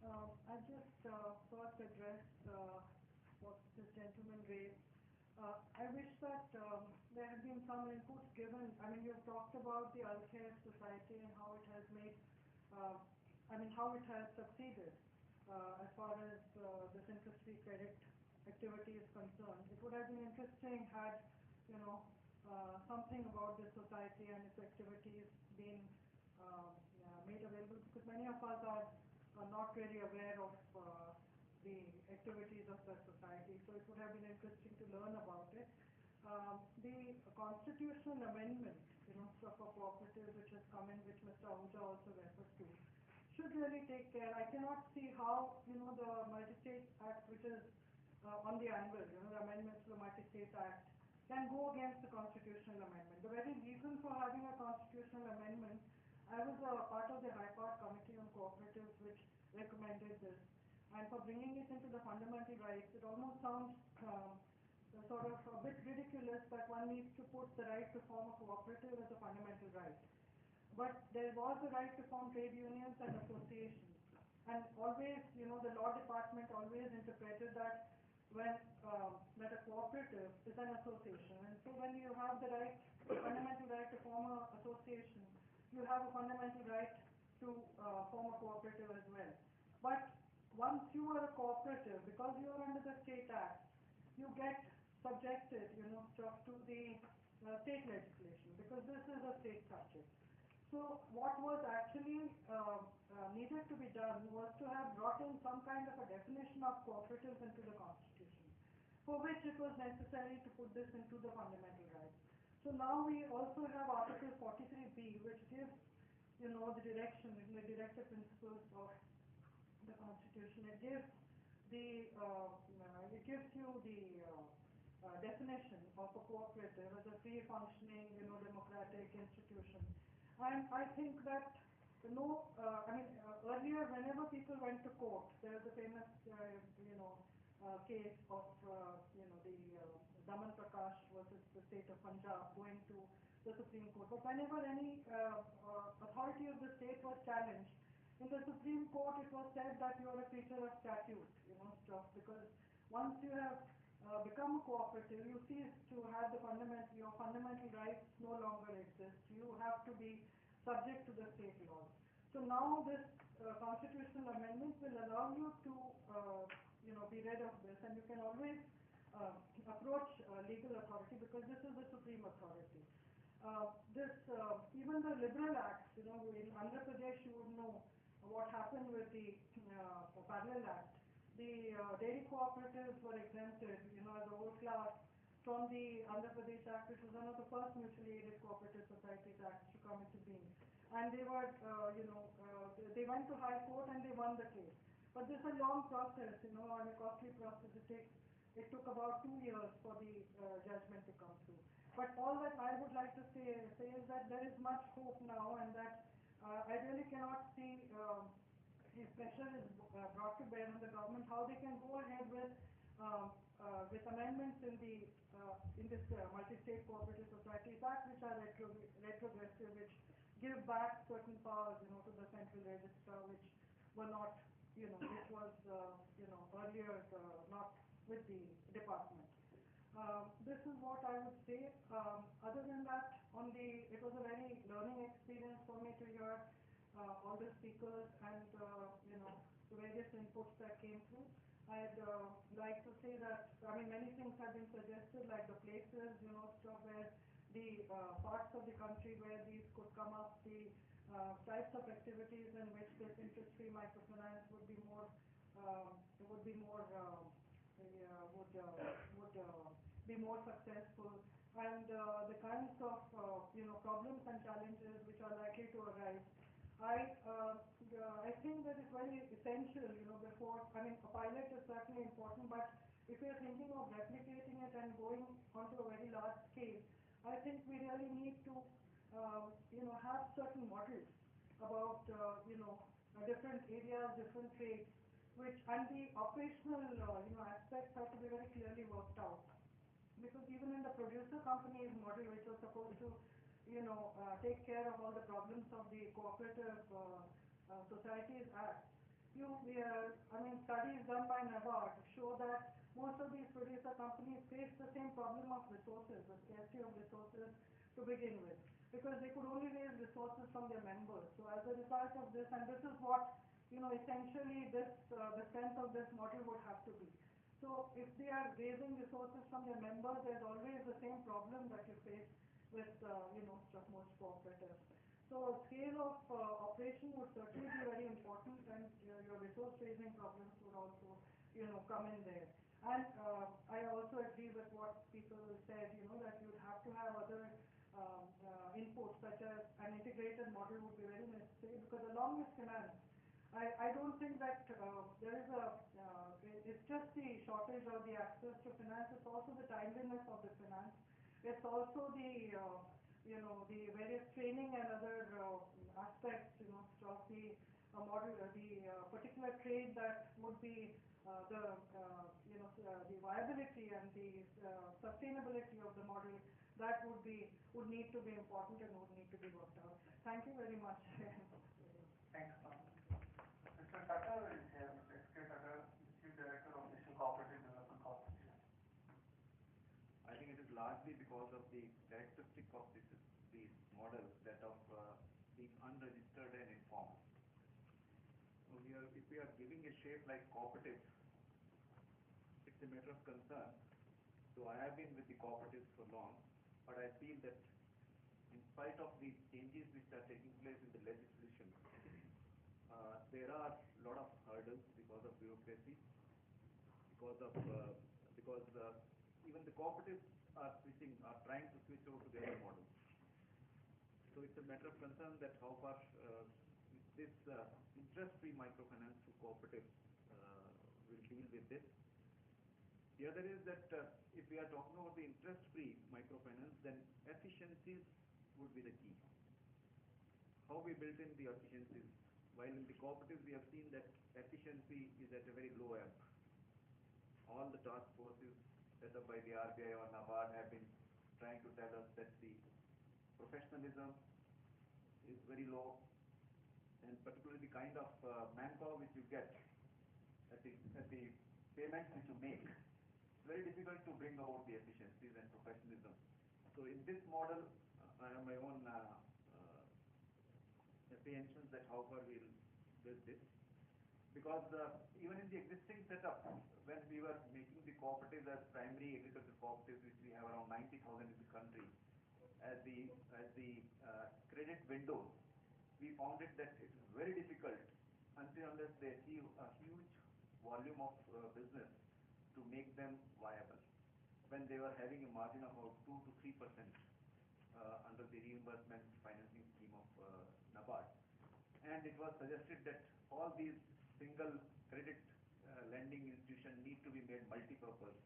I'll just first address what this gentleman raised. I wish that there had been some inputs given. I mean, you've talked about the Alkhair Society and how it has made, how it has succeeded as far as this interest-free credit activity is concerned. It would have been interesting had, something about this society and its activities been made available, because many of us are not really aware of the activities of the society. So it would have been interesting to learn about it. The constitutional amendment, for cooperatives which has come in, which Mr. Ahuja also referred to, should really take care. I cannot see how, the Multi-State Act, which is on the anvil, the amendments to the Multi-State Act, can go against the constitutional amendment. The very reason for having a constitutional amendment, I was a part of the High Court Committee on Cooperatives which recommended this. And for bringing it into the fundamental rights, it almost sounds sort of a bit ridiculous that one needs to put the right to form a cooperative as a fundamental right. But there was the right to form trade unions and associations. And always, the law department always interpreted that when that a cooperative is an association. And so when you have the right, fundamental right to form an association, you have a fundamental right to form a cooperative as well. But once you are a cooperative, because you are under the State Act, you get subjected, to the state legislation, because this is a state subject. So what was actually needed to be done was to have brought in some kind of a definition of cooperatives into the Constitution, for which it was necessary to put this into the fundamental rights. So now we also have Article 43B, which gives, the direction, the directive principles of the Constitution. It gives the you the definition of a cooperative as a free functioning, democratic institution. And I think that earlier whenever people went to court, there was a famous case of the Daman Prakash versus the state of Punjab going to the Supreme Court. But whenever any authority of the state was challenged, in the Supreme Court it was said that you are a creature of statute, because once you have become a cooperative, you cease to have your fundamental rights no longer exist. You have to be subject to the state laws. So now this constitutional amendment will allow you to, be rid of this, and you can always approach legal authority, because this is the supreme authority. Even the liberal acts, in Andhra Pradesh, you would know what happened with the parallel act. The dairy cooperatives were exempted, as a whole class from the Andhra Pradesh Act, which was one of the first mutually aided cooperative societies acts to come into being. And they were, they went to High Court and they won the case. But this is a long process, and a costly process. It took about 2 years for the judgment to come through. But all that I would like to say is that there is much hope now, and that I really cannot see if pressure is brought to bear on the government, how they can go ahead with amendments in this Multi-State Cooperative Societies Act, which are retrogressive, which give back certain powers, to the central register, which were not, which was, earlier not with the department. This is what I would say. Other than that, it was a very learning experience for me to hear all the speakers and the various inputs that came through. I'd like to say that many things have been suggested, like the places, where the parts of the country where these could come up, the types of activities in which this interest-free microfinance would be more successful, and the kinds of problems and challenges which are likely to arise. I think that it's very essential, before, a pilot is certainly important, but if you're thinking of replicating it and going onto a very large scale, I think we really need to, have certain models about, different areas, different trades, and the operational, aspects have to be very clearly worked out. Because even in the producer company's model, which was supposed to, take care of all the problems of the Cooperative Societies Act, studies done by NABARD show that most of these producer companies face the same problem of resources, the scarcity of resources to begin with, because they could only raise resources from their members. So as a result of this, and this is what, essentially the strength of this model would have to be. So if they are raising resources from their members, there's always the same problem that you face with, most cooperatives. So scale of operation would certainly be very important, and your resource raising problems would also, come in there. And I also agree with what people said, that you'd have to have other inputs, such as an integrated model would be very necessary, because along with finance, I don't think that there is it's just the shortage of the access to finance, it's also the timeliness of the finance. It's also the the various training and other aspects, of the model, the particular trade that would be the viability and the sustainability of the model, that would need to be important and would need to be worked out. Thank you very much. Thanks, Mr. Tata is here, Mr. S.K. Tata, Chief Director of National Cooperative Development Corporation. I think it is largely because of the characteristic of these models, that of being unregistered and informal. So if we are giving a shape like cooperative, it's a matter of concern. So I have been with the cooperatives for long, but I feel that in spite of the changes which are taking place in the legislation, there are a lot of hurdles because of bureaucracy, because even the cooperatives are trying to switch over to the other models. So it's a matter of concern that how far this interest-free microfinance to cooperatives will deal with this. The other is that if we are talking about the interest-free microfinance, then efficiencies would be the key. How we built in the efficiencies. While in the cooperatives we have seen that efficiency is at a very low ebb. All the task forces set up by the RBI or NABARD have been trying to tell us that the professionalism is very low, and particularly the kind of manpower which you get at the payments which you make, it's very difficult to bring about the efficiencies and professionalism. So in this model, I have my own apprehensions that how far we will build this, because even in the existing setup, when we were making the cooperatives as primary agricultural cooperatives, which we have around 90,000 in the country, as the credit windows, we found it that it is very difficult unless they achieve a huge volume of business to make them viable, when they were having a margin of about 2 to 3% under the reimbursement financing scheme of NABARD. And it was suggested that all these single credit lending institutions need to be made multi-purpose,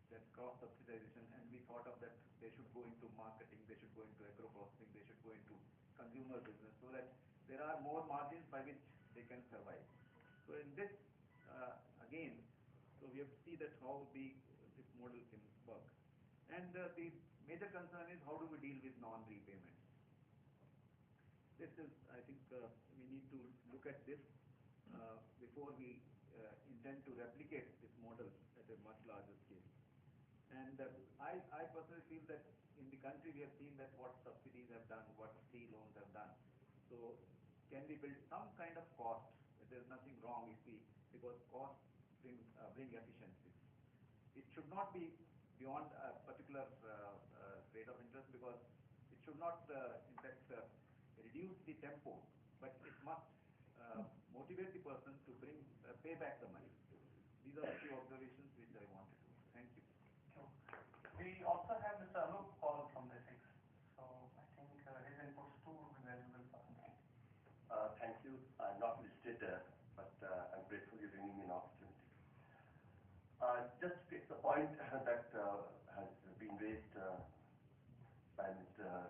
that cross-subsidization, and we thought of that they should go into marketing, they should go into agro-processing, they should go into consumer business, so that there are more margins by which they can survive. So in this, again, so we have to see that how this model can work. And the major concern is how do we deal with non-repayments. This is, I think, we need to look at this before we intend to replicate this model at a much larger scale. And I personally feel that in the country we have seen that what subsidies have done, what free loans have done. So can we build some kind of cost? There is nothing wrong because costs bring efficiencies. It should not be beyond a particular rate of interest, because it should not, in fact, reduce the tempo, but it must motivate the person to pay back the money. These are the few observations which I wanted to make. Thank you. We also have Mr. Anup Paul from the ethics, so I think his inputs too will be valuable for him. Thank you. I'm not listed, but I'm grateful you're giving me an opportunity. Just to take the point that has been raised by the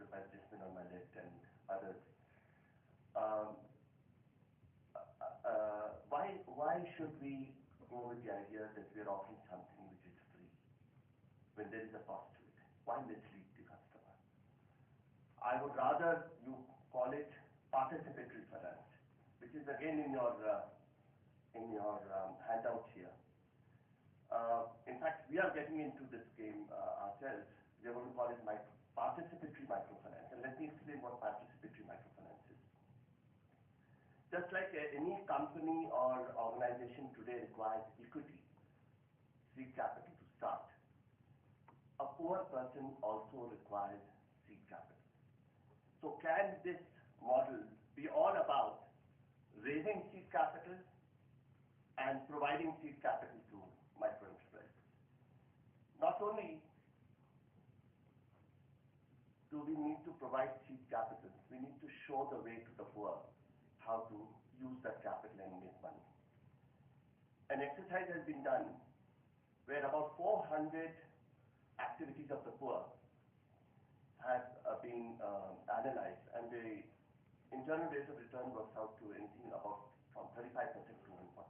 Vice Chairman on my left and others. Why should we go with the idea that we are offering something which is free when there is a cost to it? Why mislead the customer? I would rather you call it participatory finance, which is again in your in your handout here. In fact, we are getting into this game ourselves. We are going to call it participatory microfinance. And let me explain what participatory microfinance is. Just like any company or organization today requires equity, seed capital to start, a poor person also requires seed capital. So can this model be all about raising seed capital and providing seed capital to micro enterprises? Not only do we need to provide seed capital, we need to show the way to the poor how to use that capital and make money. An exercise has been done where about 400 activities of the poor have been analyzed, and the internal rate of return works out to anything about from 35% to 140%.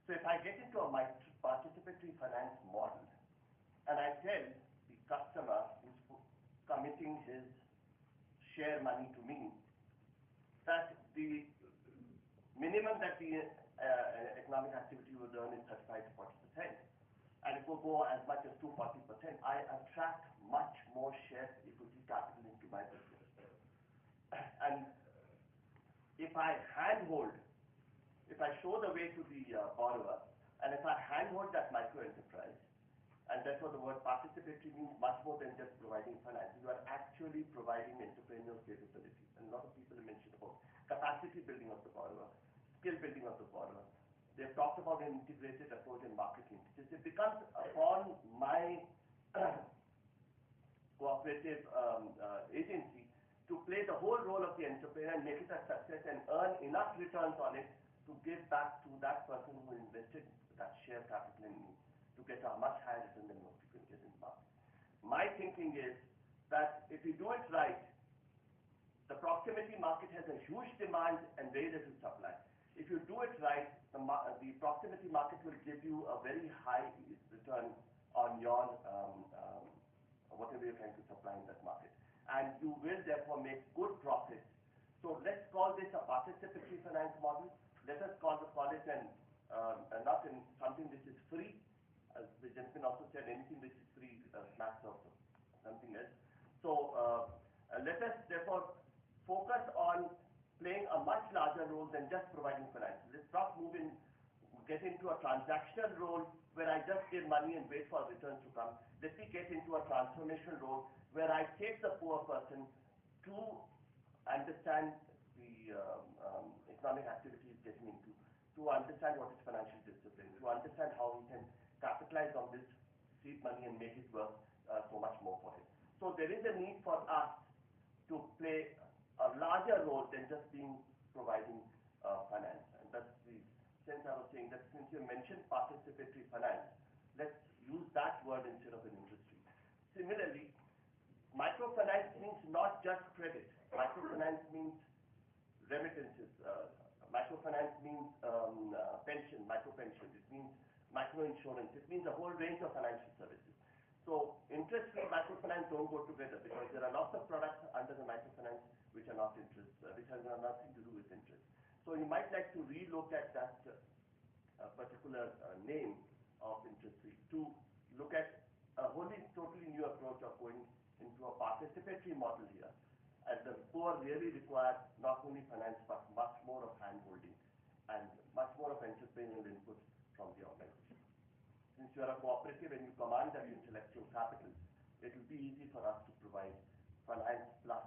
So if I get into a participatory finance model and I tell the customer who's committing his share money to me that the minimum that the economic activity will earn is 35 to 40%, and it will go as much as to 40%, I attract much more share equity capital into my business. And if I handhold, if I show the way to the borrower, and if I handhold that micro enterprise, and that's what the word participatory means, much more than just providing finance. You are actually providing entrepreneurial capabilities. And a lot of people have mentioned about capacity building of the borrower, skill building of the borrower. They've talked about an integrated approach in market linkages. It becomes upon my cooperative agency to play the whole role of the entrepreneur and make it a success and earn enough returns on it to give back to that person who invested that share capital in me to get a much higher return than what you can get in the market. My thinking is that if you do it right, the proximity market has a huge demand and very little supply. If you do it right, the proximity market will give you a very high return on your whatever you're trying to supply in that market. And you will therefore make good profits. So let's call this a participatory finance model. Let us call it not in something which is free. As the gentleman also said, anything which is free smacks of something else. So let us therefore focus on playing a much larger role than just providing finance. Let's not get into a transactional role where I just give money and wait for returns to come. Let me get into a transformational role where I take the poor person to understand the economic activity he's getting into, to understand what is financial discipline, to understand how he can capitalize on this seed money and make it work so much more for him. So there is a need for us to play a larger role than just providing finance. And that's the sense I was saying that since you mentioned participatory finance, let's use that word instead of an interest rate. Similarly, microfinance means not just credit. Microfinance means remittances. Microfinance means pension, micro-pension. It means micro-insurance. It means a whole range of financial services. So interest-free microfinance don't go together because there are lots of products under the microfinance which are not interest, which have nothing to do with interest. So you might like to relook at that particular name of interest-free to look at a wholly, totally new approach of going into a participatory model here. And the poor really require not only finance but much more of hand-holding and much more of entrepreneurial input from the organization. Since you are a cooperative and you command that intellectual capital, it will be easy for us to provide finance plus